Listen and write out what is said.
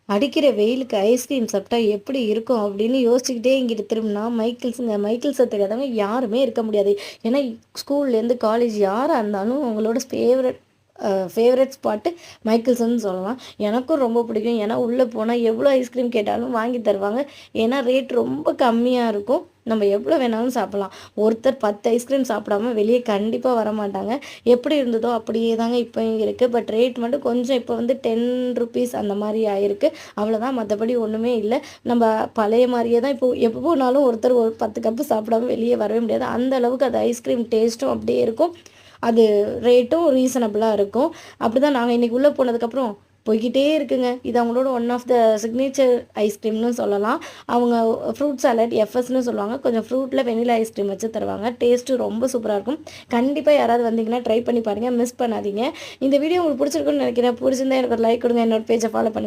அடிக்கிற வெயிலுக்கு ஐஸ்கிரீம் சாப்பிட்டா எப்படி இருக்கும் அப்படின்னு யோசிச்சுக்கிட்டே இங்கிட்டு திரும்பினா மைக்கிள்ஸுங்க. மைக்கிள்ஸை தெரியாதவங்க யாருமே இருக்க முடியாது. ஏன்னா ஸ்கூல்லேருந்து காலேஜ் யாராக இருந்தாலும் அவங்களோட ஃபேவரட் ஸ்பாட்டு மைக்கிள்ஸ்ன்னு சொல்லலாம். எனக்கும் ரொம்ப பிடிக்கும். ஏன்னா உள்ளே போனால் எவ்வளோ ஐஸ்கிரீம் கேட்டாலும் வாங்கி தருவாங்க. ஏன்னா ரேட் ரொம்ப கம்மியாக இருக்கும். நம்ம எவ்வளோ வேணாலும் சாப்பிட்லாம். ஒருத்தர் 10 ஐஸ்கிரீம் சாப்பிடாம வெளியே கண்டிப்பாக வரமாட்டாங்க. எப்படி இருந்ததோ அப்படியே தாங்க இப்போயும் இருக்குது. பட் ரேட் மட்டும் கொஞ்சம் இப்போ வந்து ₹10 அந்த மாதிரி ஆயிருக்கு. அவ்வளோதான், மற்றபடி ஒன்றுமே இல்லை. நம்ம பழைய மாதிரியே தான் இப்போ எப்போ போனாலும் ஒருத்தர் ஒரு 10 கப்பு சாப்பிடாம வெளியே வரவே முடியாது. அந்த அளவுக்கு அது ஐஸ்கிரீம் டேஸ்ட்டும் அப்படியே இருக்கும். அது ரேட்டும் ரீசனபிளாக இருக்கும். அப்படி தான் நாங்கள் இன்றைக்கி உள்ளே போனதுக்கப்புறம் போய்க்கிட்டே இருக்குங்க. இது அவங்களோட ஒன் ஆஃப் த சிக்னேச்சர் ஐஸ்கிரீம்னு சொல்லலாம். அவங்க ஃப்ரூட் சாலட் எஃப்எஸ்ன்னு சொல்லுவாங்க. கொஞ்சம் ஃப்ரூட்டில் வெனிலா ஐஸ்கிரீம் வச்சு தருவாங்க. டேஸ்ட்டு ரொம்ப சூப்பராக இருக்கும். கண்டிப்பாக யாராவது வந்தீங்கன்னா ட்ரை பண்ணி பாருங்கள், மிஸ் பண்ணாதீங்க. இந்த வீடியோ உங்களுக்கு பிடிச்சிருக்குன்னு நினைக்கிறேன். பிடிச்சிருந்தா எனக்கு ஒரு லைக் கொடுங்க. என்னோட பேஜை ஃபாலோ பண்ணுங்கள்.